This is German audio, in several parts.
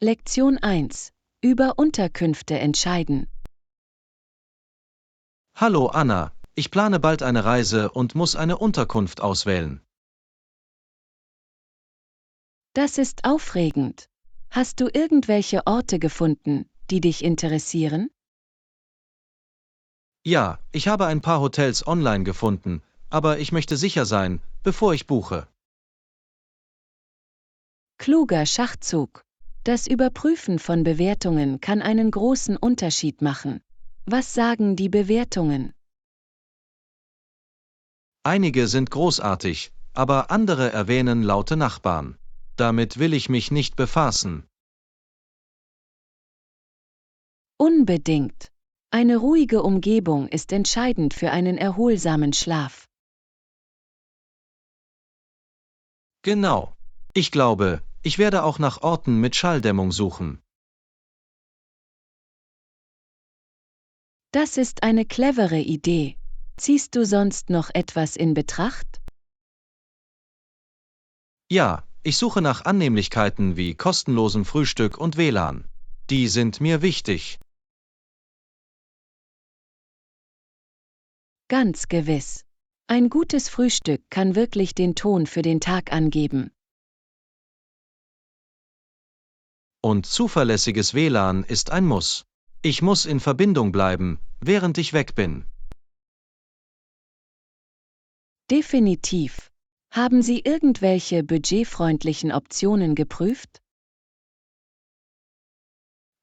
Lektion 1. Über Unterkünfte entscheiden. Hallo Anna, ich plane bald eine Reise und muss eine Unterkunft auswählen. Das ist aufregend. Hast du irgendwelche Orte gefunden, die dich interessieren? Ja, ich habe ein paar Hotels online gefunden, aber ich möchte sicher sein, bevor ich buche. Kluger Schachzug. Das Überprüfen von Bewertungen kann einen großen Unterschied machen. Was sagen die Bewertungen? Einige sind großartig, aber andere erwähnen laute Nachbarn. Damit will ich mich nicht befassen. Unbedingt. Eine ruhige Umgebung ist entscheidend für einen erholsamen Schlaf. Genau. Ich glaube, ich werde auch nach Orten mit Schalldämmung suchen. Das ist eine clevere Idee. Ziehst du sonst noch etwas in Betracht? Ja, ich suche nach Annehmlichkeiten wie kostenlosem Frühstück und WLAN. Die sind mir wichtig. Ganz gewiss. Ein gutes Frühstück kann wirklich den Ton für den Tag angeben. Und zuverlässiges WLAN ist ein Muss. Ich muss in Verbindung bleiben, während ich weg bin. Definitiv. Haben Sie irgendwelche budgetfreundlichen Optionen geprüft?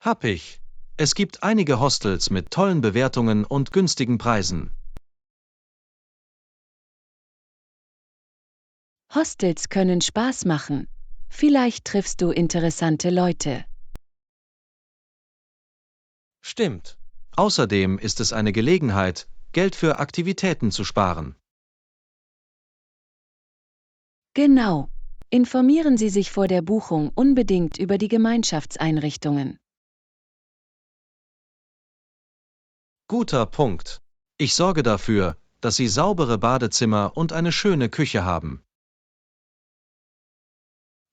Hab ich. Es gibt einige Hostels mit tollen Bewertungen und günstigen Preisen. Hostels können Spaß machen. Vielleicht triffst du interessante Leute. Stimmt. Außerdem ist es eine Gelegenheit, Geld für Aktivitäten zu sparen. Genau. Informieren Sie sich vor der Buchung unbedingt über die Gemeinschaftseinrichtungen. Guter Punkt. Ich sorge dafür, dass Sie saubere Badezimmer und eine schöne Küche haben.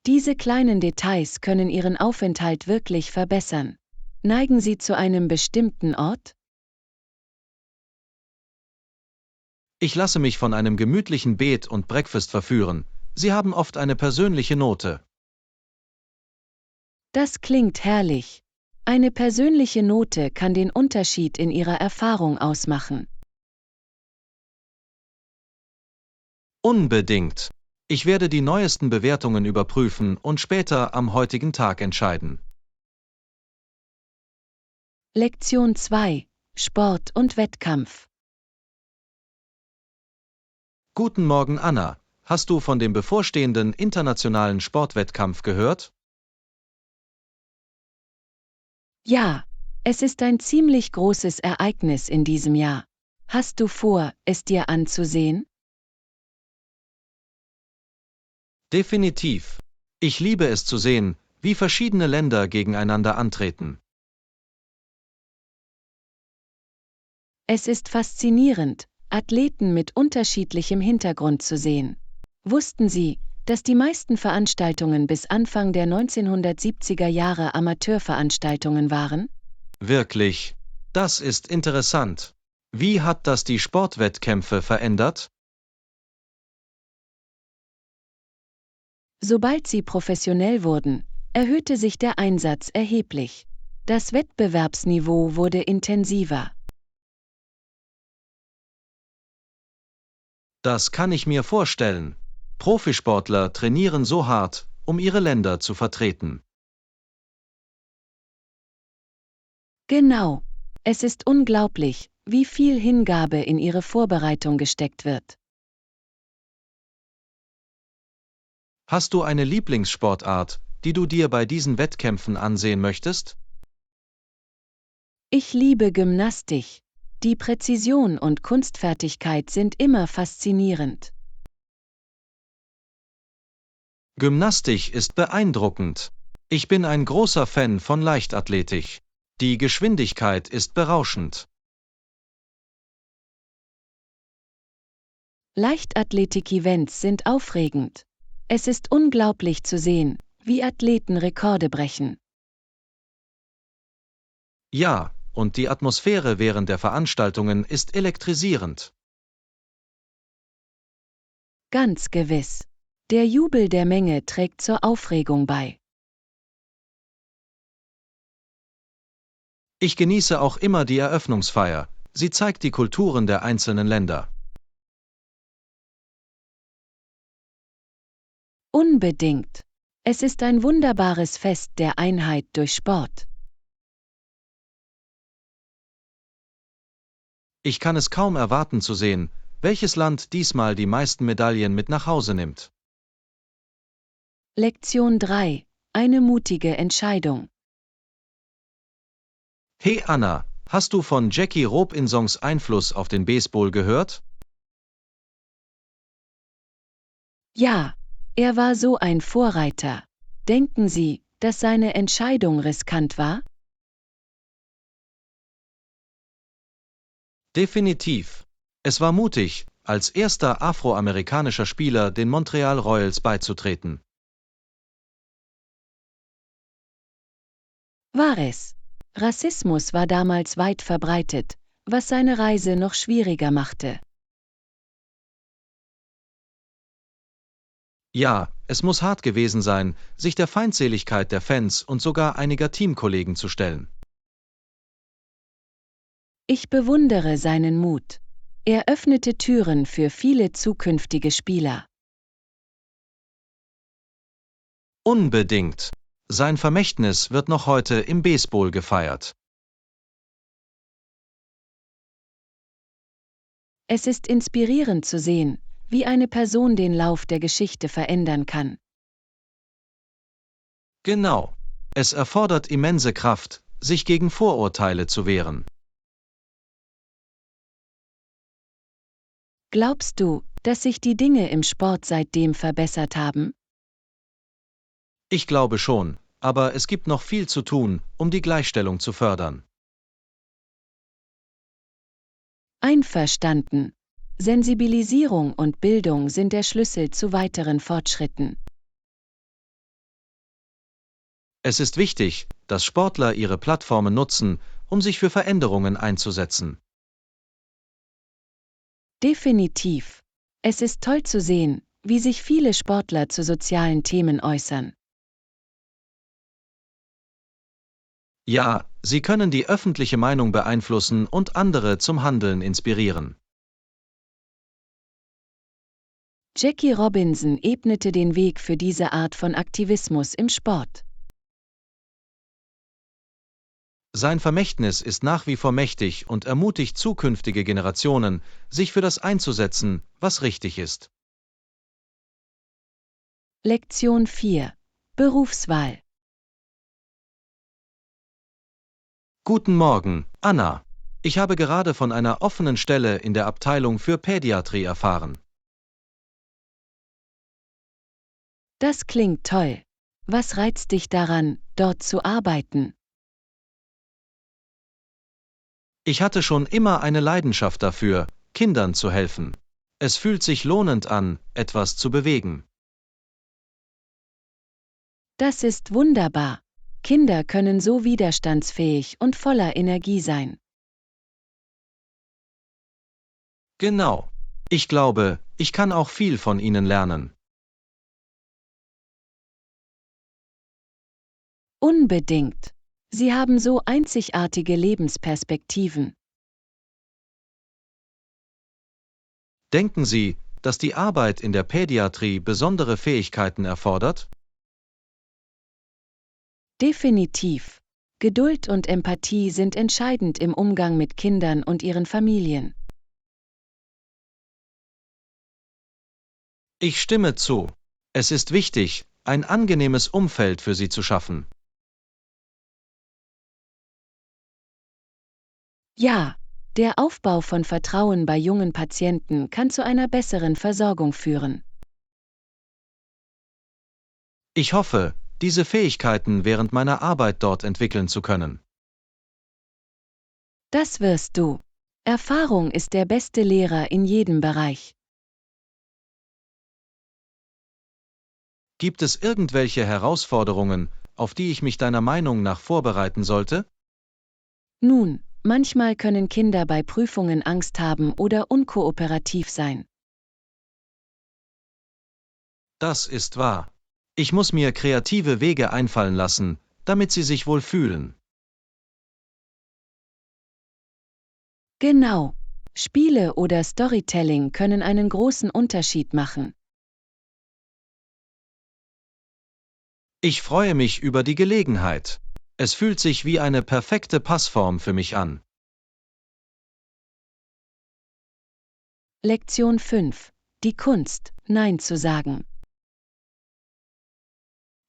Diese kleinen Details können Ihren Aufenthalt wirklich verbessern. Neigen Sie zu einem bestimmten Ort? Ich lasse mich von einem gemütlichen Bed und Breakfast verführen. Sie haben oft eine persönliche Note. Das klingt herrlich. Eine persönliche Note kann den Unterschied in Ihrer Erfahrung ausmachen. Unbedingt. Ich werde die neuesten Bewertungen überprüfen und später am heutigen Tag entscheiden. Lektion 2. Sport und Wettkampf. Guten Morgen, Anna. Hast du von dem bevorstehenden internationalen Sportwettkampf gehört? Ja, es ist ein ziemlich großes Ereignis in diesem Jahr. Hast du vor, es dir anzusehen? Definitiv. Ich liebe es zu sehen, wie verschiedene Länder gegeneinander antreten. Es ist faszinierend, Athleten mit unterschiedlichem Hintergrund zu sehen. Wussten Sie, dass die meisten Veranstaltungen bis Anfang der 1970er Jahre Amateurveranstaltungen waren? Wirklich. Das ist interessant. Wie hat das die Sportwettkämpfe verändert? Sobald sie professionell wurden, erhöhte sich der Einsatz erheblich. Das Wettbewerbsniveau wurde intensiver. Das kann ich mir vorstellen. Profisportler trainieren so hart, um ihre Länder zu vertreten. Genau. Es ist unglaublich, wie viel Hingabe in ihre Vorbereitung gesteckt wird. Hast du eine Lieblingssportart, die du dir bei diesen Wettkämpfen ansehen möchtest? Ich liebe Gymnastik. Die Präzision und Kunstfertigkeit sind immer faszinierend. Gymnastik ist beeindruckend. Ich bin ein großer Fan von Leichtathletik. Die Geschwindigkeit ist berauschend. Leichtathletik-Events sind aufregend. Es ist unglaublich zu sehen, wie Athleten Rekorde brechen. Ja, und die Atmosphäre während der Veranstaltungen ist elektrisierend. Ganz gewiss. Der Jubel der Menge trägt zur Aufregung bei. Ich genieße auch immer die Eröffnungsfeier. Sie zeigt die Kulturen der einzelnen Länder. Unbedingt. Es ist ein wunderbares Fest der Einheit durch Sport. Ich kann es kaum erwarten zu sehen, welches Land diesmal die meisten Medaillen mit nach Hause nimmt. Lektion 3. Eine mutige Entscheidung. Hey Anna, hast du von Jackie Robinsons Einfluss auf den Baseball gehört? Ja, er war so ein Vorreiter. Denken Sie, dass seine Entscheidung riskant war? Definitiv. Es war mutig, als erster afroamerikanischer Spieler den Montreal Royals beizutreten. War es. Rassismus war damals weit verbreitet, was seine Reise noch schwieriger machte. Ja, es muss hart gewesen sein, sich der Feindseligkeit der Fans und sogar einiger Teamkollegen zu stellen. Ich bewundere seinen Mut. Er öffnete Türen für viele zukünftige Spieler. Unbedingt. Sein Vermächtnis wird noch heute im Baseball gefeiert. Es ist inspirierend zu sehen, wie eine Person den Lauf der Geschichte verändern kann. Genau. Es erfordert immense Kraft, sich gegen Vorurteile zu wehren. Glaubst du, dass sich die Dinge im Sport seitdem verbessert haben? Ich glaube schon, aber es gibt noch viel zu tun, um die Gleichstellung zu fördern. Einverstanden. Sensibilisierung und Bildung sind der Schlüssel zu weiteren Fortschritten. Es ist wichtig, dass Sportler ihre Plattformen nutzen, um sich für Veränderungen einzusetzen. Definitiv. Es ist toll zu sehen, wie sich viele Sportler zu sozialen Themen äußern. Ja, sie können die öffentliche Meinung beeinflussen und andere zum Handeln inspirieren. Jackie Robinson ebnete den Weg für diese Art von Aktivismus im Sport. Sein Vermächtnis ist nach wie vor mächtig und ermutigt zukünftige Generationen, sich für das einzusetzen, was richtig ist. Lektion 4. Berufswahl. Guten Morgen, Anna. Ich habe gerade von einer offenen Stelle in der Abteilung für Pädiatrie erfahren. Das klingt toll. Was reizt dich daran, dort zu arbeiten? Ich hatte schon immer eine Leidenschaft dafür, Kindern zu helfen. Es fühlt sich lohnend an, etwas zu bewegen. Das ist wunderbar. Kinder können so widerstandsfähig und voller Energie sein. Genau. Ich glaube, ich kann auch viel von ihnen lernen. Unbedingt. Sie haben so einzigartige Lebensperspektiven. Denken Sie, dass die Arbeit in der Pädiatrie besondere Fähigkeiten erfordert? Definitiv. Geduld und Empathie sind entscheidend im Umgang mit Kindern und ihren Familien. Ich stimme zu. Es ist wichtig, ein angenehmes Umfeld für sie zu schaffen. Ja, der Aufbau von Vertrauen bei jungen Patienten kann zu einer besseren Versorgung führen. Ich hoffe, diese Fähigkeiten während meiner Arbeit dort entwickeln zu können. Das wirst du. Erfahrung ist der beste Lehrer in jedem Bereich. Gibt es irgendwelche Herausforderungen, auf die ich mich deiner Meinung nach vorbereiten sollte? Nun, manchmal können Kinder bei Prüfungen Angst haben oder unkooperativ sein. Das ist wahr. Ich muss mir kreative Wege einfallen lassen, damit sie sich wohl fühlen. Genau. Spiele oder Storytelling können einen großen Unterschied machen. Ich freue mich über die Gelegenheit. Es fühlt sich wie eine perfekte Passform für mich an. Lektion 5. Die Kunst, Nein zu sagen.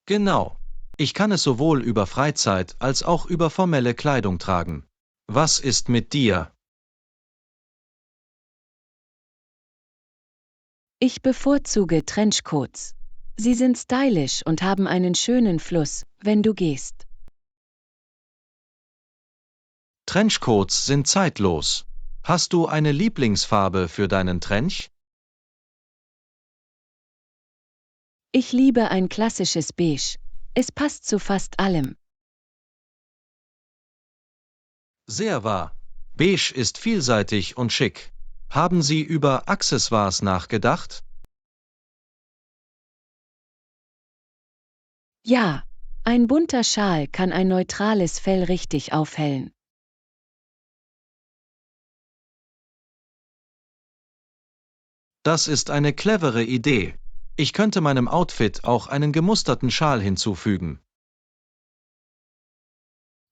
Genau. Ich kann es sowohl über Freizeit als auch über formelle Kleidung tragen. Was ist mit dir? Ich bevorzuge Trenchcoats. Sie sind stylisch und haben einen schönen Fluss, wenn du gehst. Trenchcoats sind zeitlos. Hast du eine Lieblingsfarbe für deinen Trench? Ich liebe ein klassisches Beige. Es passt zu fast allem. Sehr wahr. Beige ist vielseitig und schick. Haben Sie über Accessoires nachgedacht? Ja, ein bunter Schal kann ein neutrales Fell richtig aufhellen. Das ist eine clevere Idee. Ich könnte meinem Outfit auch einen gemusterten Schal hinzufügen.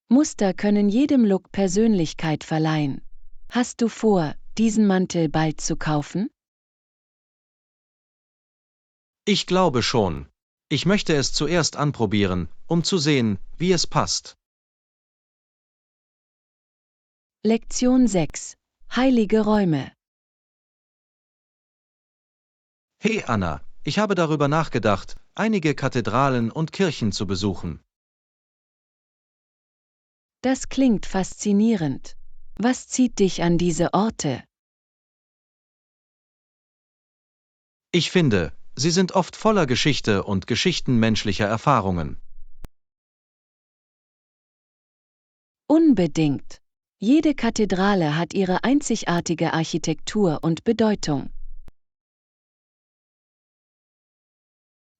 Muster können jedem Look Persönlichkeit verleihen. Hast du vor, diesen Mantel bald zu kaufen? Ich glaube schon. Ich möchte es zuerst anprobieren, um zu sehen, wie es passt. Lektion 6. Heilige Räume. Hey Anna, ich habe darüber nachgedacht, einige Kathedralen und Kirchen zu besuchen. Das klingt faszinierend. Was zieht dich an diese Orte? Ich finde, sie sind oft voller Geschichte und Geschichten menschlicher Erfahrungen. Unbedingt. Jede Kathedrale hat ihre einzigartige Architektur und Bedeutung.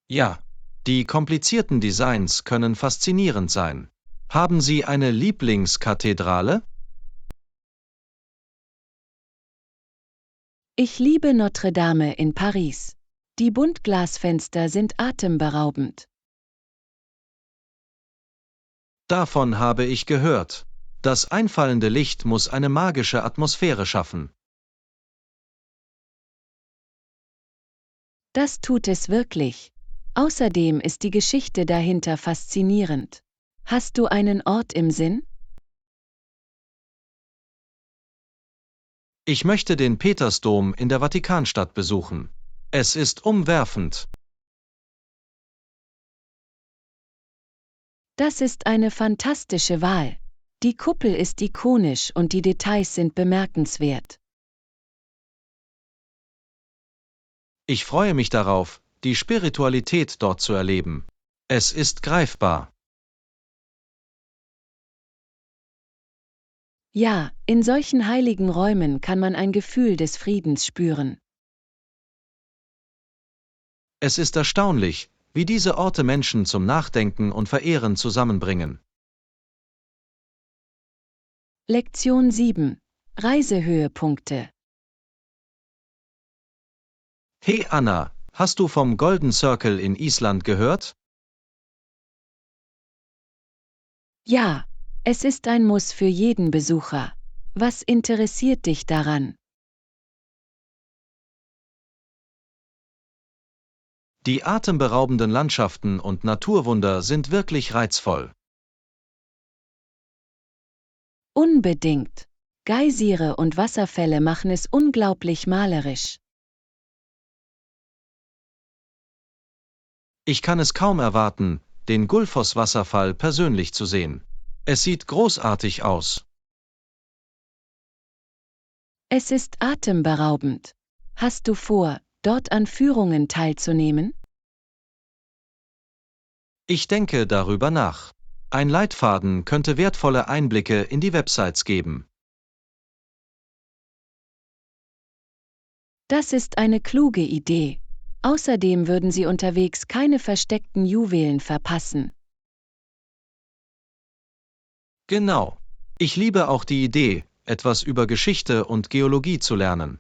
Ja, die komplizierten Designs können faszinierend sein. Haben Sie eine Lieblingskathedrale? Ich liebe Notre Dame in Paris. Die Buntglasfenster sind atemberaubend. Davon habe ich gehört. Das einfallende Licht muss eine magische Atmosphäre schaffen. Das tut es wirklich. Außerdem ist die Geschichte dahinter faszinierend. Hast du einen Ort im Sinn? Ich möchte den Petersdom in der Vatikanstadt besuchen. Es ist umwerfend. Das ist eine fantastische Wahl. Die Kuppel ist ikonisch und die Details sind bemerkenswert. Ich freue mich darauf, die Spiritualität dort zu erleben. Es ist greifbar. Ja, in solchen heiligen Räumen kann man ein Gefühl des Friedens spüren. Es ist erstaunlich, wie diese Orte Menschen zum Nachdenken und Verehren zusammenbringen. Lektion 7. Reisehöhepunkte. Hey Anna, hast du vom Golden Circle in Island gehört? Ja, es ist ein Muss für jeden Besucher. Was interessiert dich daran? Die atemberaubenden Landschaften und Naturwunder sind wirklich reizvoll. Unbedingt. Geysire und Wasserfälle machen es unglaublich malerisch. Ich kann es kaum erwarten, den Gullfoss-Wasserfall persönlich zu sehen. Es sieht großartig aus. Es ist atemberaubend. Hast du vor, dort an Führungen teilzunehmen? Ich denke darüber nach. Ein Leitfaden könnte wertvolle Einblicke in die Websites geben. Das ist eine kluge Idee. Außerdem würden Sie unterwegs keine versteckten Juwelen verpassen. Genau. Ich liebe auch die Idee, etwas über Geschichte und Geologie zu lernen.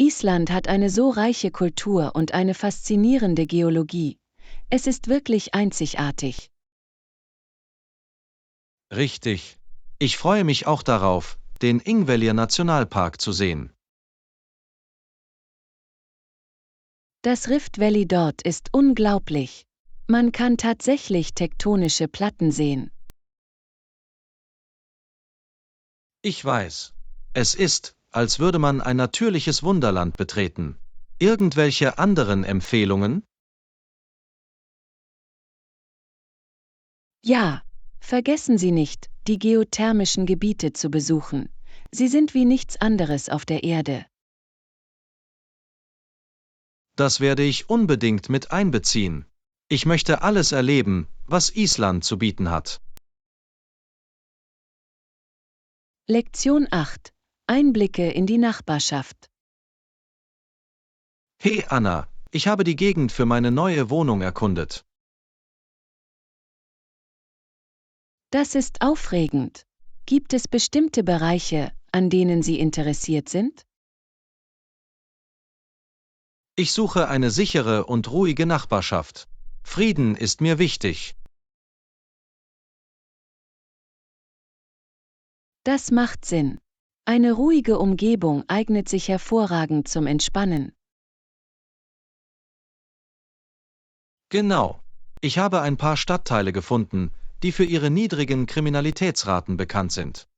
Island hat eine so reiche Kultur und eine faszinierende Geologie. Es ist wirklich einzigartig. Richtig. Ich freue mich auch darauf, den Ingvellir Nationalpark zu sehen. Das Rift Valley dort ist unglaublich. Man kann tatsächlich tektonische Platten sehen. Ich weiß. Es ist, als würde man ein natürliches Wunderland betreten. Irgendwelche anderen Empfehlungen? Ja, vergessen Sie nicht, die geothermischen Gebiete zu besuchen. Sie sind wie nichts anderes auf der Erde. Das werde ich unbedingt mit einbeziehen. Ich möchte alles erleben, was Island zu bieten hat. Lektion 8. Einblicke in die Nachbarschaft. Hey Anna, ich habe die Gegend für meine neue Wohnung erkundet. Das ist aufregend. Gibt es bestimmte Bereiche, an denen Sie interessiert sind? Ich suche eine sichere und ruhige Nachbarschaft. Frieden ist mir wichtig. Das macht Sinn. Eine ruhige Umgebung eignet sich hervorragend zum Entspannen. Genau. Ich habe ein paar Stadtteile gefunden, die für ihre niedrigen Kriminalitätsraten bekannt sind.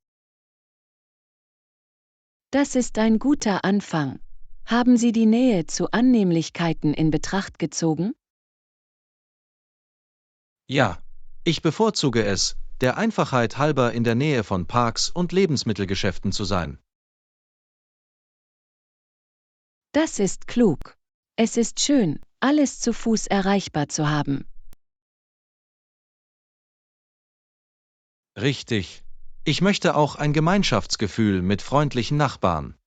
Das ist ein guter Anfang. Haben Sie die Nähe zu Annehmlichkeiten in Betracht gezogen? Ja, ich bevorzuge es, der Einfachheit halber in der Nähe von Parks und Lebensmittelgeschäften zu sein. Das ist klug. Es ist schön, alles zu Fuß erreichbar zu haben. Richtig. Ich möchte auch ein Gemeinschaftsgefühl mit freundlichen Nachbarn.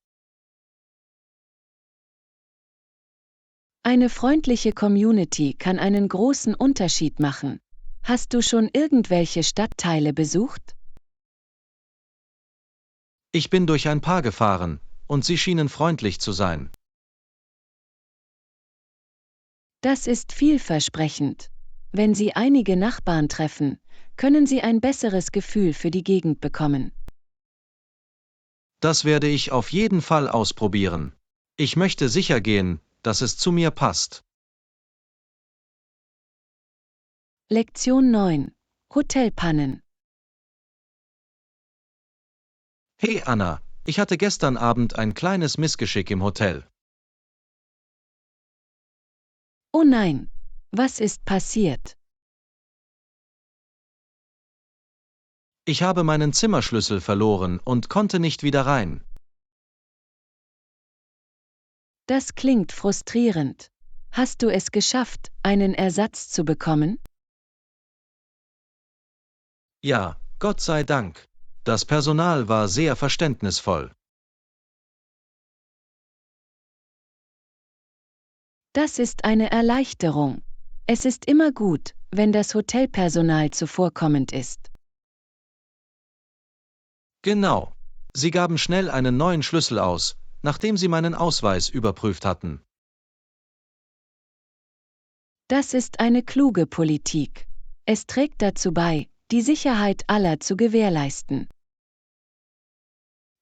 Eine freundliche Community kann einen großen Unterschied machen. Hast du schon irgendwelche Stadtteile besucht? Ich bin durch ein paar gefahren, und sie schienen freundlich zu sein. Das ist vielversprechend. Wenn Sie einige Nachbarn treffen, können Sie ein besseres Gefühl für die Gegend bekommen. Das werde ich auf jeden Fall ausprobieren. Ich möchte sicher gehen, dass es zu mir passt. Lektion 9. Hotelpannen. Hey Anna, ich hatte gestern Abend ein kleines Missgeschick im Hotel. Oh nein, was ist passiert? Ich habe meinen Zimmerschlüssel verloren und konnte nicht wieder rein. Das klingt frustrierend. Hast du es geschafft, einen Ersatz zu bekommen? Ja, Gott sei Dank. Das Personal war sehr verständnisvoll. Das ist eine Erleichterung. Es ist immer gut, wenn das Hotelpersonal zuvorkommend ist. Genau. Sie gaben schnell einen neuen Schlüssel aus, nachdem sie meinen Ausweis überprüft hatten. Das ist eine kluge Politik. Es trägt dazu bei, die Sicherheit aller zu gewährleisten.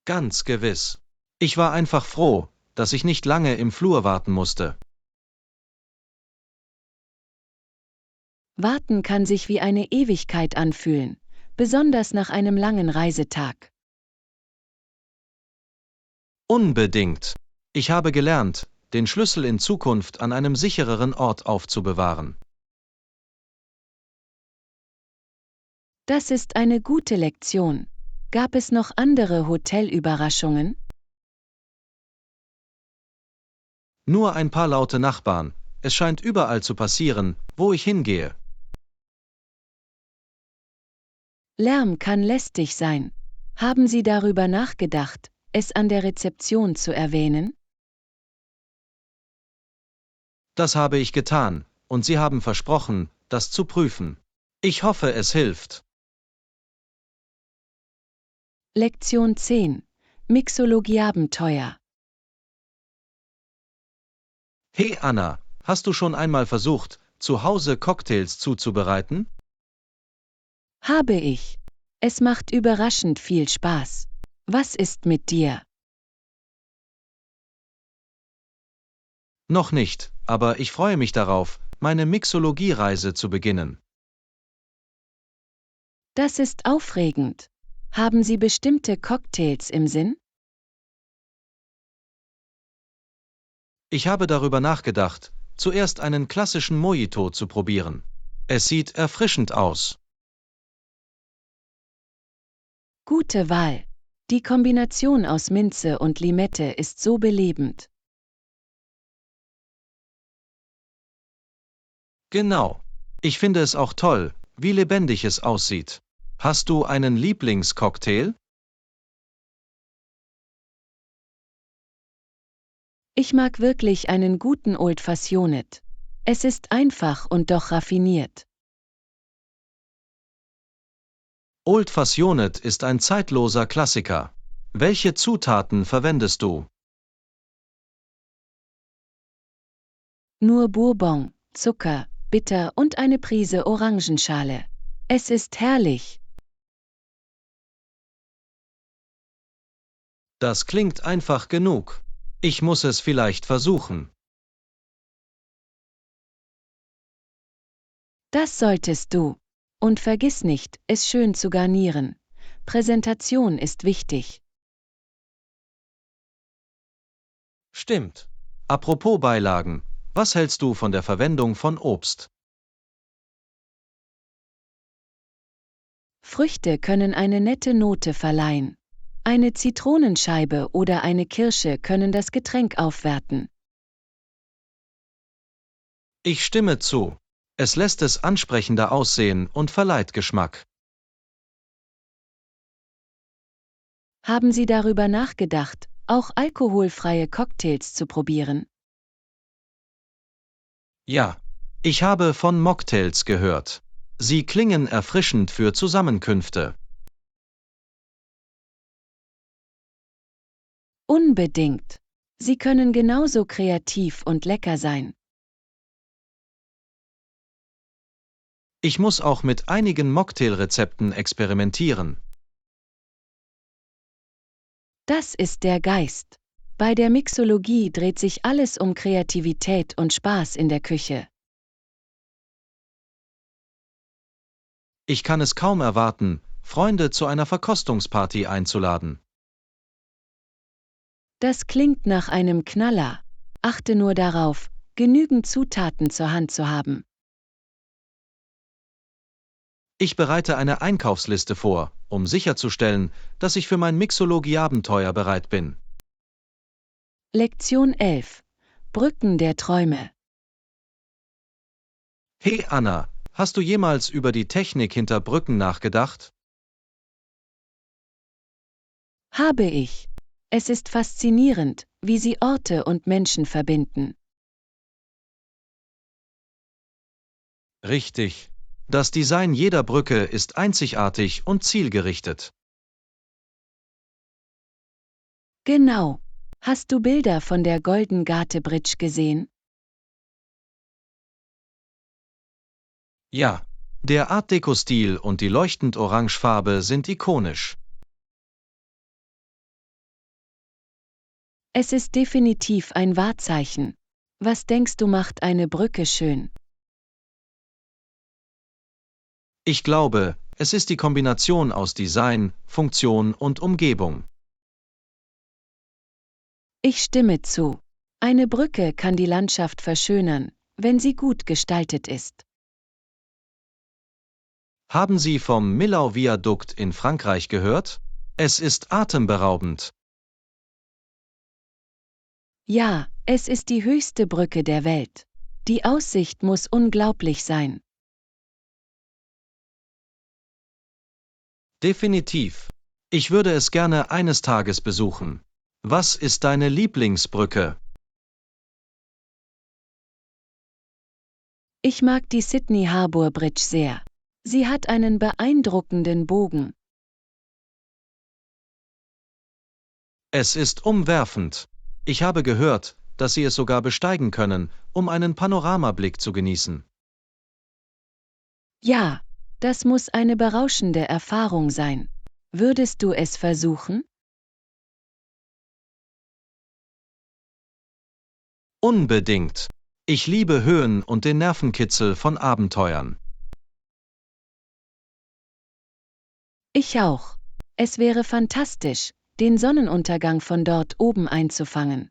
Ganz gewiss. Ich war einfach froh, dass ich nicht lange im Flur warten musste. Warten kann sich wie eine Ewigkeit anfühlen, besonders nach einem langen Reisetag. Unbedingt. Ich habe gelernt, den Schlüssel in Zukunft an einem sichereren Ort aufzubewahren. Das ist eine gute Lektion. Gab es noch andere Hotelüberraschungen? Nur ein paar laute Nachbarn, Es scheint überall zu passieren, wo ich hingehe. Lärm kann lästig sein. Haben Sie darüber nachgedacht, es an der Rezeption zu erwähnen? Das habe ich getan, und Sie haben versprochen, das zu prüfen. Ich hoffe, es hilft. Lektion 10. Mixologieabenteuer. Hey Anna, hast du schon einmal versucht, zu Hause Cocktails zuzubereiten? Habe ich. Es macht überraschend viel Spaß. Was ist mit dir? Noch nicht, aber ich freue mich darauf, meine Mixologiereise zu beginnen. Das ist aufregend. Haben Sie bestimmte Cocktails im Sinn? Ich habe darüber nachgedacht, zuerst einen klassischen Mojito zu probieren. Es sieht erfrischend aus. Gute Wahl. Die Kombination aus Minze und Limette ist so belebend. Genau. Ich finde es auch toll, wie lebendig es aussieht. Hast du einen Lieblingscocktail? Ich mag wirklich einen guten Old Fashioned. Es ist einfach und doch raffiniert. Old Fashioned ist ein zeitloser Klassiker. Welche Zutaten verwendest du? Nur Bourbon, Zucker, Bitter und eine Prise Orangenschale. Es ist herrlich. Das klingt einfach genug. Ich muss es vielleicht versuchen. Das solltest du. Und vergiss nicht, es schön zu garnieren. Präsentation ist wichtig. Stimmt. Apropos Beilagen, was hältst du von der Verwendung von Obst? Früchte können eine nette Note verleihen. Eine Zitronenscheibe oder eine Kirsche können das Getränk aufwerten. Ich stimme zu. Es lässt es ansprechender aussehen und verleiht Geschmack. Haben Sie darüber nachgedacht, auch alkoholfreie Cocktails zu probieren? Ja, ich habe von Mocktails gehört. Sie klingen erfrischend für Zusammenkünfte. Unbedingt. Sie können genauso kreativ und lecker sein. Ich muss auch mit einigen Mocktailrezepten experimentieren. Das ist der Geist. Bei der Mixologie dreht sich alles um Kreativität und Spaß in der Küche. Ich kann es kaum erwarten, Freunde zu einer Verkostungsparty einzuladen. Das klingt nach einem Knaller. Achte nur darauf, genügend Zutaten zur Hand zu haben. Ich bereite eine Einkaufsliste vor, um sicherzustellen, dass ich für mein Mixologie-Abenteuer bereit bin. Lektion 11. Brücken der Träume. Hey Anna, hast du jemals über die Technik hinter Brücken nachgedacht? Habe ich. Es ist faszinierend, wie sie Orte und Menschen verbinden. Richtig. Das Design jeder Brücke ist einzigartig und zielgerichtet. Genau. Hast du Bilder von der Golden Gate Bridge gesehen? Ja, der Art Deco-Stil und die leuchtend orange Farbe sind ikonisch. Es ist definitiv ein Wahrzeichen. Was denkst du macht eine Brücke schön? Ich glaube, es ist die Kombination aus Design, Funktion und Umgebung. Ich stimme zu. Eine Brücke kann die Landschaft verschönern, wenn sie gut gestaltet ist. Haben Sie vom Millau-Viadukt in Frankreich gehört? Es ist atemberaubend. Ja, es ist die höchste Brücke der Welt. Die Aussicht muss unglaublich sein. Definitiv. Ich würde es gerne eines Tages besuchen. Was ist deine Lieblingsbrücke? Ich mag die Sydney Harbour Bridge sehr. Sie hat einen beeindruckenden Bogen. Es ist umwerfend. Ich habe gehört, dass Sie es sogar besteigen können, um einen Panoramablick zu genießen. Ja, das muss eine berauschende Erfahrung sein. Würdest du es versuchen? Unbedingt. Ich liebe Höhen und den Nervenkitzel von Abenteuern. Ich auch. Es wäre fantastisch, den Sonnenuntergang von dort oben einzufangen.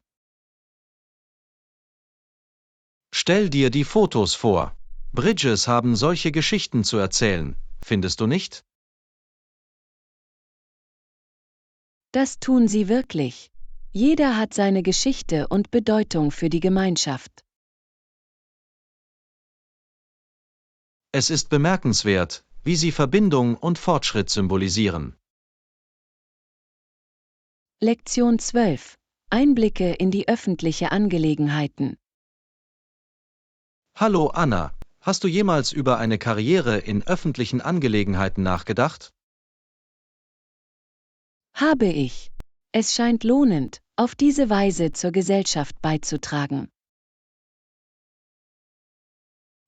Stell dir die Fotos vor. Bridges haben solche Geschichten zu erzählen, findest du nicht? Das tun sie wirklich. Jeder hat seine Geschichte und Bedeutung für die Gemeinschaft. Es ist bemerkenswert, wie sie Verbindung und Fortschritt symbolisieren. Lektion 12. Einblicke in die öffentliche Angelegenheiten. Hallo Anna, hast du jemals über eine Karriere in öffentlichen Angelegenheiten nachgedacht? Habe ich. Es scheint lohnend, auf diese Weise zur Gesellschaft beizutragen.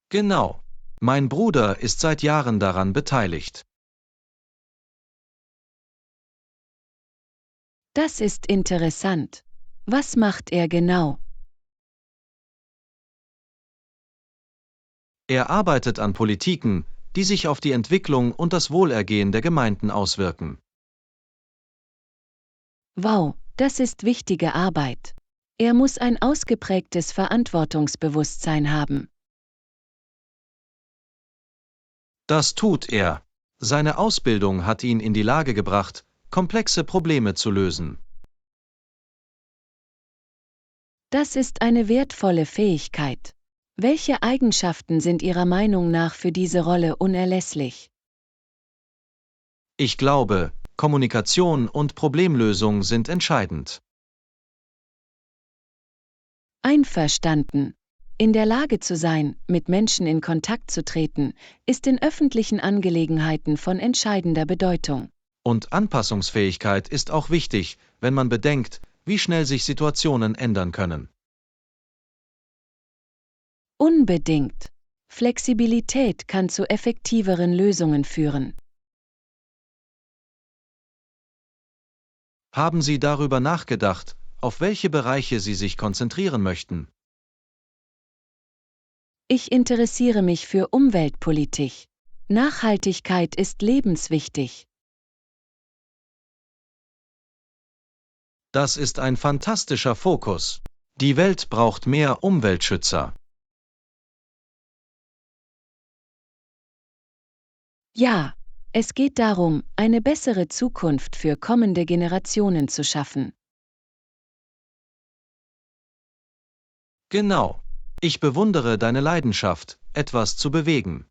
Genau. Mein Bruder ist seit Jahren daran beteiligt. Das ist interessant. Was macht er genau? Er arbeitet an Politiken, die sich auf die Entwicklung und das Wohlergehen der Gemeinden auswirken. Wow, das ist wichtige Arbeit. Er muss ein ausgeprägtes Verantwortungsbewusstsein haben. Das tut er. Seine Ausbildung hat ihn in die Lage gebracht, komplexe Probleme zu lösen. Das ist eine wertvolle Fähigkeit. Welche Eigenschaften sind Ihrer Meinung nach für diese Rolle unerlässlich? Ich glaube, Kommunikation und Problemlösung sind entscheidend. Einverstanden. In der Lage zu sein, mit Menschen in Kontakt zu treten, ist in öffentlichen Angelegenheiten von entscheidender Bedeutung. Und Anpassungsfähigkeit ist auch wichtig, wenn man bedenkt, wie schnell sich Situationen ändern können. Unbedingt. Flexibilität kann zu effektiveren Lösungen führen. Haben Sie darüber nachgedacht, auf welche Bereiche Sie sich konzentrieren möchten? Ich interessiere mich für Umweltpolitik. Nachhaltigkeit ist lebenswichtig. Das ist ein fantastischer Fokus. Die Welt braucht mehr Umweltschützer. Ja, es geht darum, eine bessere Zukunft für kommende Generationen zu schaffen. Genau. Ich bewundere deine Leidenschaft, etwas zu bewegen.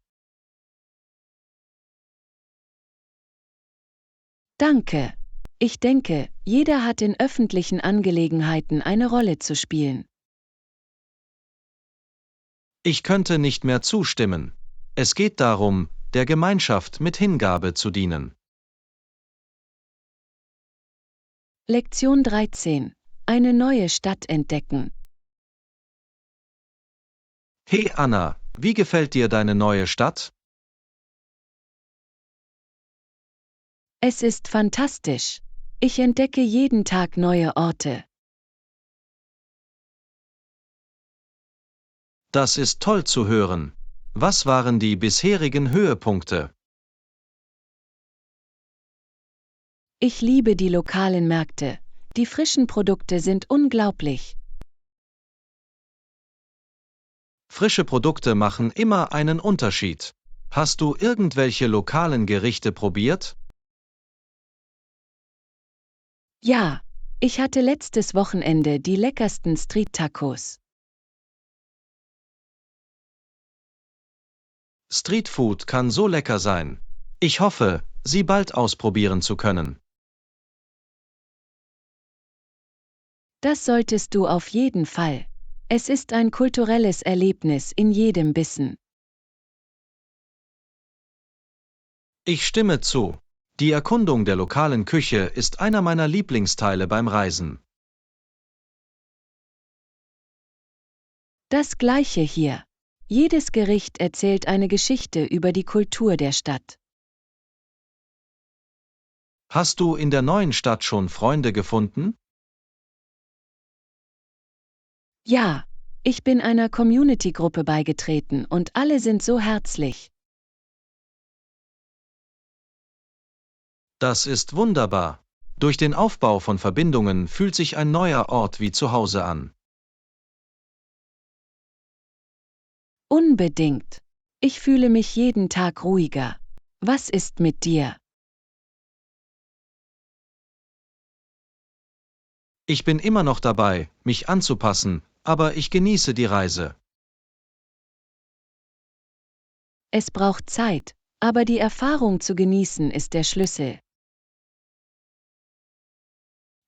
Danke. Ich denke, jeder hat in öffentlichen Angelegenheiten eine Rolle zu spielen. Ich könnte nicht mehr zustimmen. Es geht darum, der Gemeinschaft mit Hingabe zu dienen. Lektion 13. Eine neue Stadt entdecken. Hey Anna, wie gefällt dir deine neue Stadt? Es ist fantastisch. Ich entdecke jeden Tag neue Orte. Das ist toll zu hören. Was waren die bisherigen Höhepunkte? Ich liebe die lokalen Märkte. Die frischen Produkte sind unglaublich. Frische Produkte machen immer einen Unterschied. Hast du irgendwelche lokalen Gerichte probiert? Ja, ich hatte letztes Wochenende die leckersten Street-Tacos. Streetfood kann so lecker sein. Ich hoffe, sie bald ausprobieren zu können. Das solltest du auf jeden Fall. Es ist ein kulturelles Erlebnis in jedem Bissen. Ich stimme zu. Die Erkundung der lokalen Küche ist einer meiner Lieblingsteile beim Reisen. Das Gleiche hier. Jedes Gericht erzählt eine Geschichte über die Kultur der Stadt. Hast du in der neuen Stadt schon Freunde gefunden? Ja, ich bin einer Community-Gruppe beigetreten und alle sind so herzlich. Das ist wunderbar. Durch den Aufbau von Verbindungen fühlt sich ein neuer Ort wie zu Hause an. Unbedingt. Ich fühle mich jeden Tag ruhiger. Was ist mit dir? Ich bin immer noch dabei, mich anzupassen, aber ich genieße die Reise. Es braucht Zeit, aber die Erfahrung zu genießen ist der Schlüssel.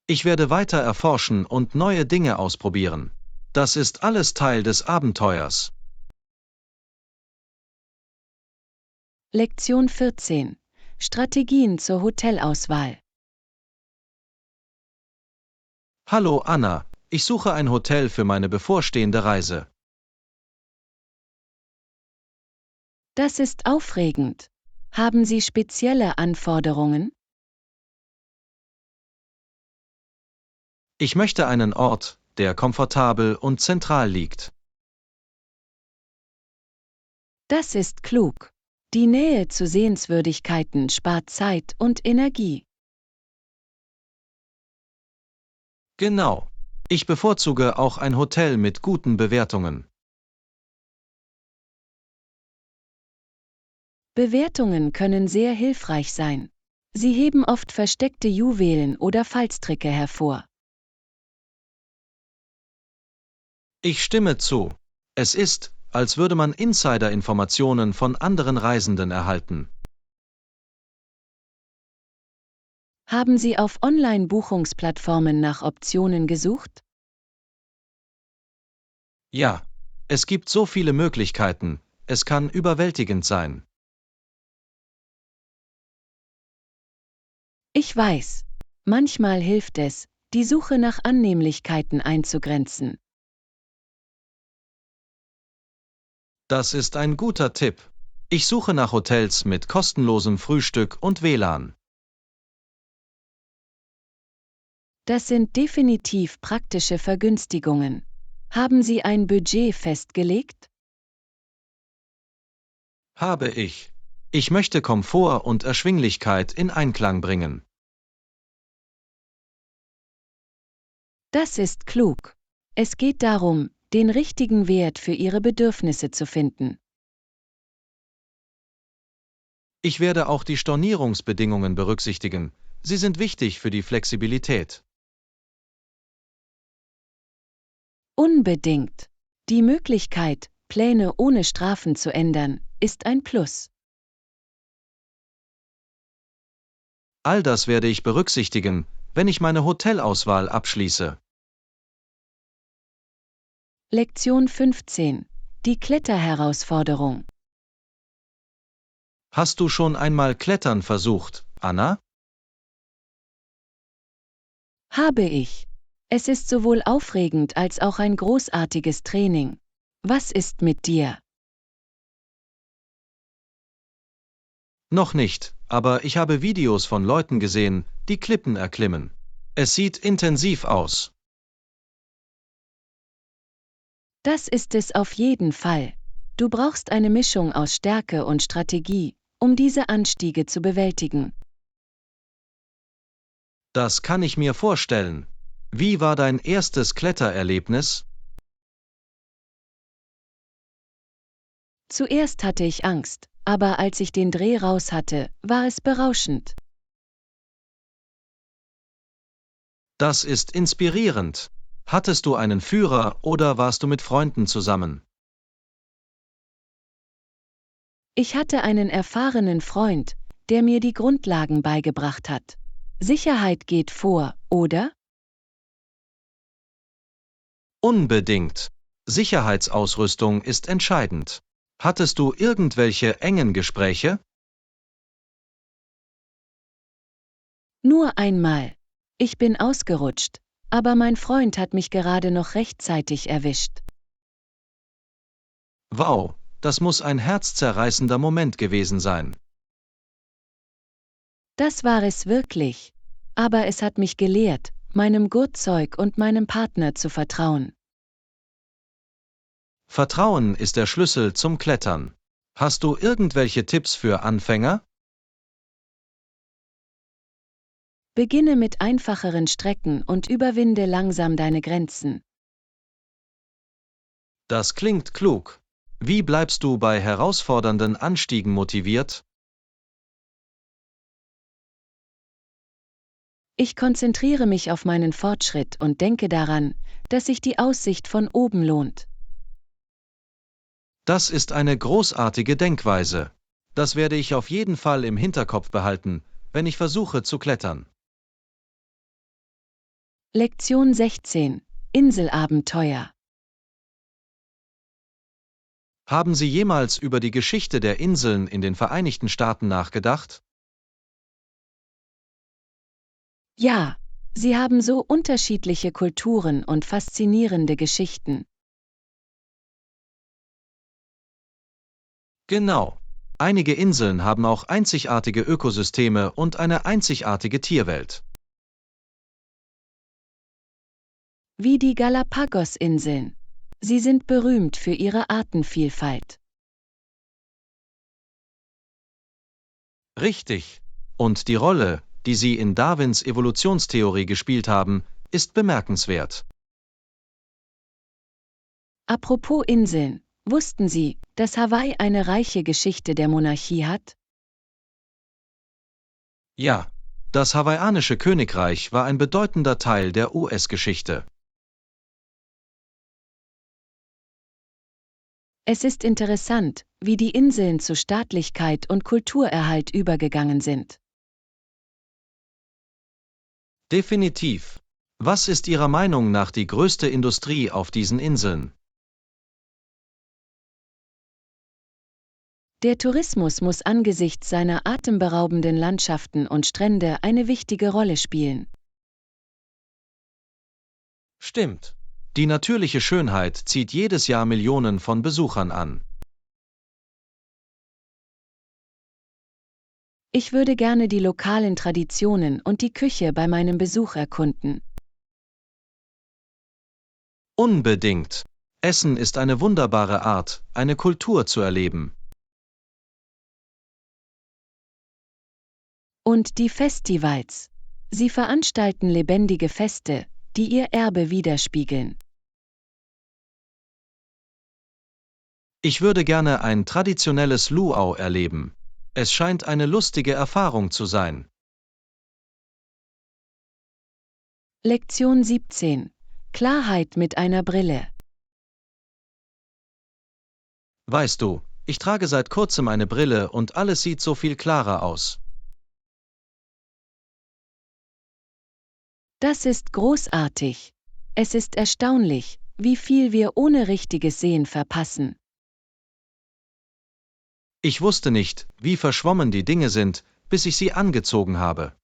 Ich werde weiter erforschen und neue Dinge ausprobieren. Das ist alles Teil des Abenteuers. Lektion 14. Strategien zur Hotelauswahl. Hallo Anna, ich suche ein Hotel für meine bevorstehende Reise. Das ist aufregend. Haben Sie spezielle Anforderungen? Ich möchte einen Ort, der komfortabel und zentral liegt. Das ist klug. Die Nähe zu Sehenswürdigkeiten spart Zeit und Energie. Genau. Ich bevorzuge auch ein Hotel mit guten Bewertungen. Bewertungen können sehr hilfreich sein. Sie heben oft versteckte Juwelen oder Fallstricke hervor. Ich stimme zu. Es ist, als würde man Insider-Informationen von anderen Reisenden erhalten. Haben Sie auf Online-Buchungsplattformen nach Optionen gesucht? Ja, es gibt so viele Möglichkeiten, es kann überwältigend sein. Ich weiß. Manchmal hilft es, die Suche nach Annehmlichkeiten einzugrenzen. Das ist ein guter Tipp. Ich suche nach Hotels mit kostenlosem Frühstück und WLAN. Das sind definitiv praktische Vergünstigungen. Haben Sie ein Budget festgelegt? Habe ich. Ich möchte Komfort und Erschwinglichkeit in Einklang bringen. Das ist klug. Es geht darum, den richtigen Wert für Ihre Bedürfnisse zu finden. Ich werde auch die Stornierungsbedingungen berücksichtigen. Sie sind wichtig für die Flexibilität. Unbedingt. Die Möglichkeit, Pläne ohne Strafen zu ändern, ist ein Plus. All das werde ich berücksichtigen, wenn ich meine Hotelauswahl abschließe. Lektion 15. Die Kletterherausforderung. Hast du schon einmal Klettern versucht, Anna? Habe ich. Es ist sowohl aufregend als auch ein großartiges Training. Was ist mit dir? Noch nicht, aber ich habe Videos von Leuten gesehen, die Klippen erklimmen. Es sieht intensiv aus. Das ist es auf jeden Fall. Du brauchst eine Mischung aus Stärke und Strategie, um diese Anstiege zu bewältigen. Das kann ich mir vorstellen. Wie war dein erstes Klettererlebnis? Zuerst hatte ich Angst, aber als ich den Dreh raus hatte, war es berauschend. Das ist inspirierend. Hattest du einen Führer oder warst du mit Freunden zusammen? Ich hatte einen erfahrenen Freund, der mir die Grundlagen beigebracht hat. Sicherheit geht vor, oder? Unbedingt. Sicherheitsausrüstung ist entscheidend. Hattest du irgendwelche engen Gespräche? Nur einmal. Ich bin ausgerutscht, aber mein Freund hat mich gerade noch rechtzeitig erwischt. Wow, das muss ein herzzerreißender Moment gewesen sein. Das war es wirklich. Aber es hat mich gelehrt, meinem Gurtzeug und meinem Partner zu vertrauen. Vertrauen ist der Schlüssel zum Klettern. Hast du irgendwelche Tipps für Anfänger? Beginne mit einfacheren Strecken und überwinde langsam deine Grenzen. Das klingt klug. Wie bleibst du bei herausfordernden Anstiegen motiviert? Ich konzentriere mich auf meinen Fortschritt und denke daran, dass sich die Aussicht von oben lohnt. Das ist eine großartige Denkweise. Das werde ich auf jeden Fall im Hinterkopf behalten, wenn ich versuche zu klettern. Lektion 16. Inselabenteuer. Haben Sie jemals über die Geschichte der Inseln in den Vereinigten Staaten nachgedacht? Ja, sie haben so unterschiedliche Kulturen und faszinierende Geschichten. Genau. Einige Inseln haben auch einzigartige Ökosysteme und eine einzigartige Tierwelt. Wie die Galapagos-Inseln. Sie sind berühmt für ihre Artenvielfalt. Richtig. Und die Rolle, die sie in Darwins Evolutionstheorie gespielt haben, ist bemerkenswert. Apropos Inseln, wussten Sie, dass Hawaii eine reiche Geschichte der Monarchie hat? Ja, das hawaiianische Königreich war ein bedeutender Teil der US-Geschichte. Es ist interessant, wie die Inseln zu Staatlichkeit und Kulturerhalt übergegangen sind. Definitiv. Was ist Ihrer Meinung nach die größte Industrie auf diesen Inseln? Der Tourismus muss angesichts seiner atemberaubenden Landschaften und Strände eine wichtige Rolle spielen. Stimmt. Die natürliche Schönheit zieht jedes Jahr Millionen von Besuchern an. Ich würde gerne die lokalen Traditionen und die Küche bei meinem Besuch erkunden. Unbedingt. Essen ist eine wunderbare Art, eine Kultur zu erleben. Und die Festivals. Sie veranstalten lebendige Feste, die ihr Erbe widerspiegeln. Ich würde gerne ein traditionelles Luau erleben. Es scheint eine lustige Erfahrung zu sein. Lektion 17. Klarheit mit einer Brille. Weißt du, ich trage seit kurzem eine Brille und alles sieht so viel klarer aus. Das ist großartig. Es ist erstaunlich, wie viel wir ohne richtiges Sehen verpassen. Ich wusste nicht, wie verschwommen die Dinge sind, bis ich sie angezogen habe.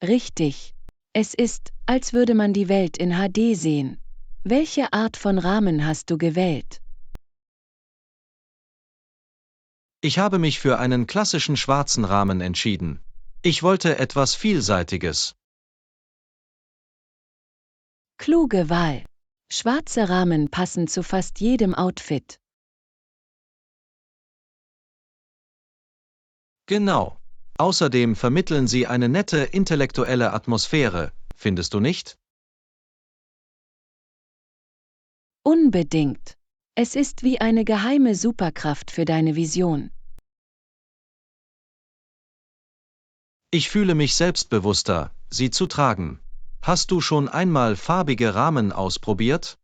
Richtig. Es ist, als würde man die Welt in HD sehen. Welche Art von Rahmen hast du gewählt? Ich habe mich für einen klassischen schwarzen Rahmen entschieden. Ich wollte etwas Vielseitiges. Kluge Wahl. Schwarze Rahmen passen zu fast jedem Outfit. Genau. Außerdem vermitteln sie eine nette intellektuelle Atmosphäre, findest du nicht? Unbedingt. Es ist wie eine geheime Superkraft für deine Vision. Ich fühle mich selbstbewusster, sie zu tragen. Hast du schon einmal farbige Rahmen ausprobiert?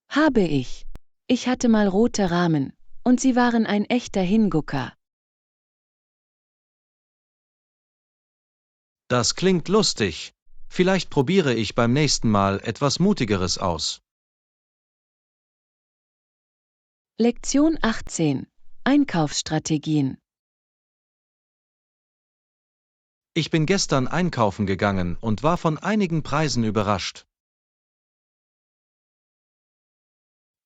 Habe ich. Ich hatte mal rote Rahmen, und sie waren ein echter Hingucker. Das klingt lustig. Vielleicht probiere ich beim nächsten Mal etwas Mutigeres aus. Lektion 18. Einkaufsstrategien. Ich bin gestern einkaufen gegangen und war von einigen Preisen überrascht.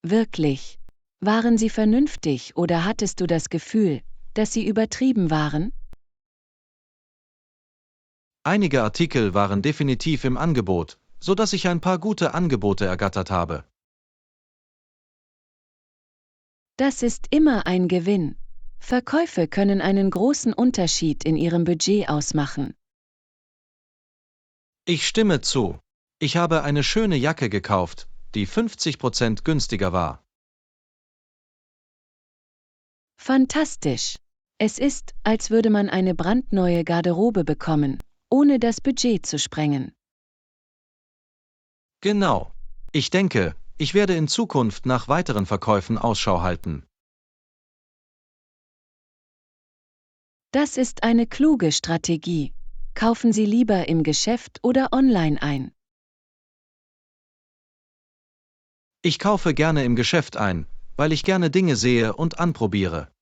Wirklich? Waren sie vernünftig oder hattest du das Gefühl, dass sie übertrieben waren? Einige Artikel waren definitiv im Angebot, so dass ich ein paar gute Angebote ergattert habe. Das ist immer ein Gewinn. Verkäufe können einen großen Unterschied in ihrem Budget ausmachen. Ich stimme zu. Ich habe eine schöne Jacke gekauft, die 50% günstiger war. Fantastisch. Es ist, als würde man eine brandneue Garderobe bekommen, ohne das Budget zu sprengen. Genau. Ich denke, ich werde in Zukunft nach weiteren Verkäufen Ausschau halten. Das ist eine kluge Strategie. Kaufen Sie lieber im Geschäft oder online ein. Ich kaufe gerne im Geschäft ein, weil ich gerne Dinge sehe und anprobiere.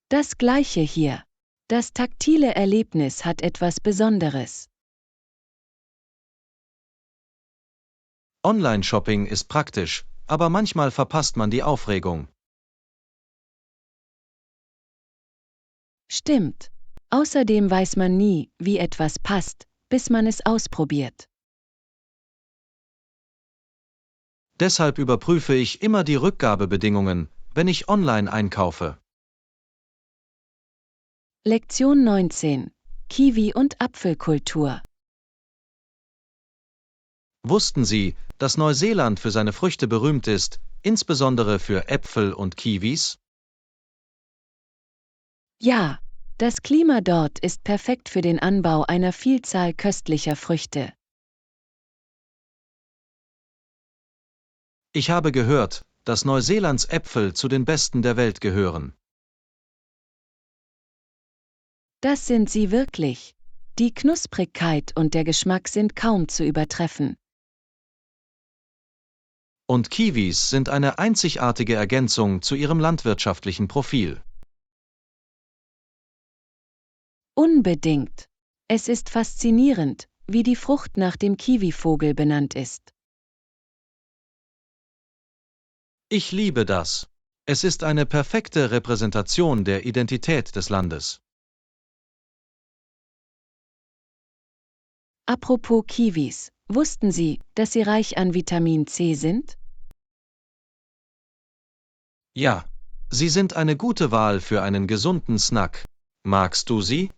Das gleiche hier. Das taktile Erlebnis hat etwas Besonderes. Online-Shopping ist praktisch, aber manchmal verpasst man die Aufregung. Stimmt. Außerdem weiß man nie, wie etwas passt, bis man es ausprobiert. Deshalb überprüfe ich immer die Rückgabebedingungen, wenn ich online einkaufe. Lektion 19. Kiwi- und Apfelkultur. Wussten Sie, dass Neuseeland für seine Früchte berühmt ist, insbesondere für Äpfel und Kiwis? Ja, das Klima dort ist perfekt für den Anbau einer Vielzahl köstlicher Früchte. Ich habe gehört, dass Neuseelands Äpfel zu den besten der Welt gehören. Das sind sie wirklich. Die Knusprigkeit und der Geschmack sind kaum zu übertreffen. Und Kiwis sind eine einzigartige Ergänzung zu ihrem landwirtschaftlichen Profil. Unbedingt. Es ist faszinierend, wie die Frucht nach dem Kiwivogel benannt ist. Ich liebe das. Es ist eine perfekte Repräsentation der Identität des Landes. Apropos Kiwis, wussten Sie, dass sie reich an Vitamin C sind? Ja, sie sind eine gute Wahl für einen gesunden Snack. Magst du sie?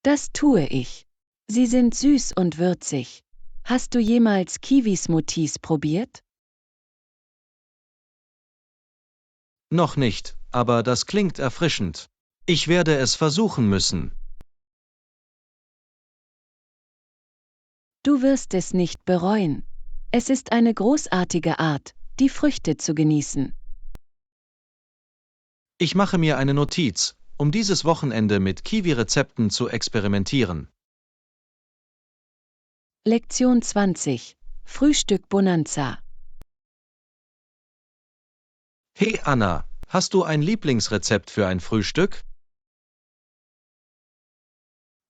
Das tue ich. Sie sind süß und würzig. Hast du jemals Kiwi-Smoothies probiert? Noch nicht, aber das klingt erfrischend. Ich werde es versuchen müssen. Du wirst es nicht bereuen. Es ist eine großartige Art, die Früchte zu genießen. Ich mache mir eine Notiz, um dieses Wochenende mit Kiwi-Rezepten zu experimentieren. Lektion 20. Frühstück Bonanza. Hey Anna, hast du ein Lieblingsrezept für ein Frühstück?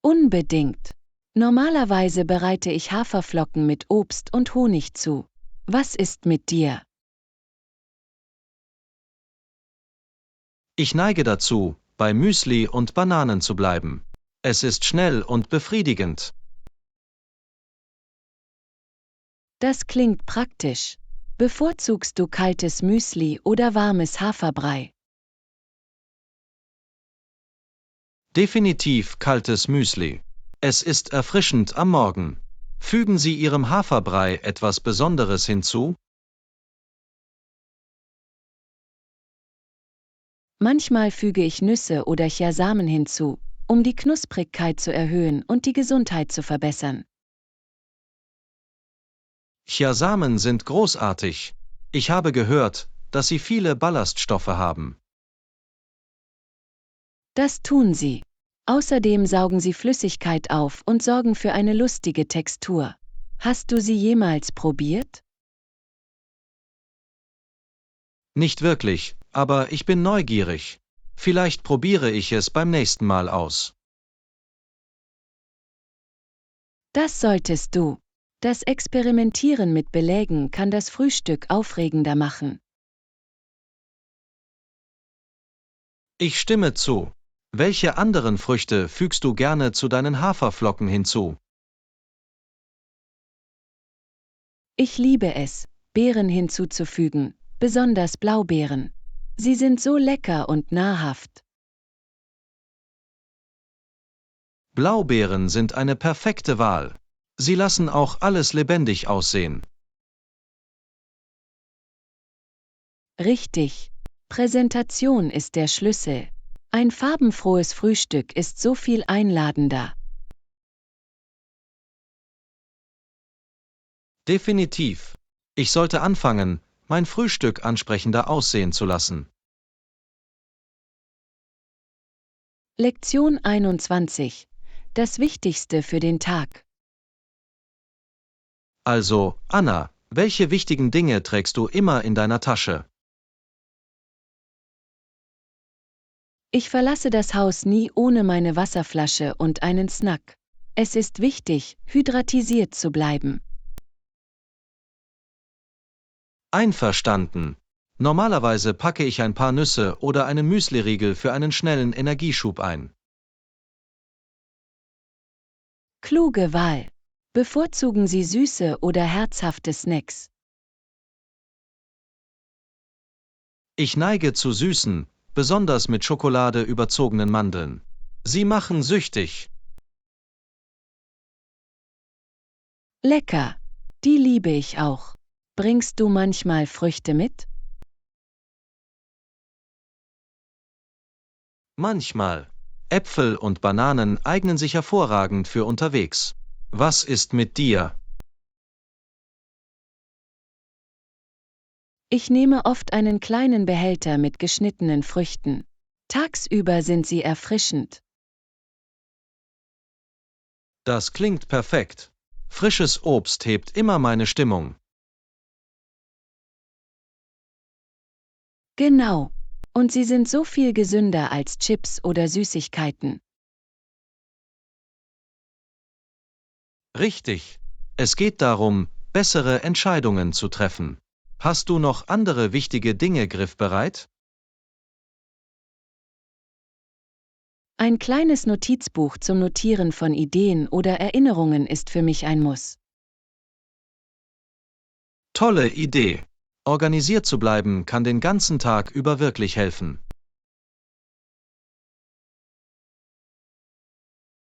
Unbedingt. Normalerweise bereite ich Haferflocken mit Obst und Honig zu. Was ist mit dir? Ich neige dazu, bei Müsli und Bananen zu bleiben. Es ist schnell und befriedigend. Das klingt praktisch. Bevorzugst du kaltes Müsli oder warmes Haferbrei? Definitiv kaltes Müsli. Es ist erfrischend am Morgen. Fügen Sie Ihrem Haferbrei etwas Besonderes hinzu? Manchmal füge ich Nüsse oder Chiasamen hinzu, um die Knusprigkeit zu erhöhen und die Gesundheit zu verbessern. Chiasamen sind großartig. Ich habe gehört, dass sie viele Ballaststoffe haben. Das tun sie. Außerdem saugen sie Flüssigkeit auf und sorgen für eine lustige Textur. Hast du sie jemals probiert? Nicht wirklich, aber ich bin neugierig. Vielleicht probiere ich es beim nächsten Mal aus. Das solltest du. Das Experimentieren mit Belägen kann das Frühstück aufregender machen. Ich stimme zu. Welche anderen Früchte fügst du gerne zu deinen Haferflocken hinzu? Ich liebe es, Beeren hinzuzufügen, besonders Blaubeeren. Sie sind so lecker und nahrhaft. Blaubeeren sind eine perfekte Wahl. Sie lassen auch alles lebendig aussehen. Richtig. Präsentation ist der Schlüssel. Ein farbenfrohes Frühstück ist so viel einladender. Definitiv. Ich sollte anfangen, mein Frühstück ansprechender aussehen zu lassen. Lektion 21. Das Wichtigste für den Tag. Also, Anna, welche wichtigen Dinge trägst du immer in deiner Tasche? Ich verlasse das Haus nie ohne meine Wasserflasche und einen Snack. Es ist wichtig, hydratisiert zu bleiben. Einverstanden. Normalerweise packe ich ein paar Nüsse oder einen Müsliriegel für einen schnellen Energieschub ein. Kluge Wahl. Bevorzugen Sie süße oder herzhafte Snacks? Ich neige zu süßen, besonders mit Schokolade überzogenen Mandeln. Sie machen süchtig. Lecker. Die liebe ich auch. Bringst du manchmal Früchte mit? Manchmal. Äpfel und Bananen eignen sich hervorragend für unterwegs. Was ist mit dir? Ich nehme oft einen kleinen Behälter mit geschnittenen Früchten. Tagsüber sind sie erfrischend. Das klingt perfekt. Frisches Obst hebt immer meine Stimmung. Genau. Und sie sind so viel gesünder als Chips oder Süßigkeiten. Richtig. Es geht darum, bessere Entscheidungen zu treffen. Hast du noch andere wichtige Dinge griffbereit? Ein kleines Notizbuch zum Notieren von Ideen oder Erinnerungen ist für mich ein Muss. Tolle Idee. Organisiert zu bleiben kann den ganzen Tag über wirklich helfen.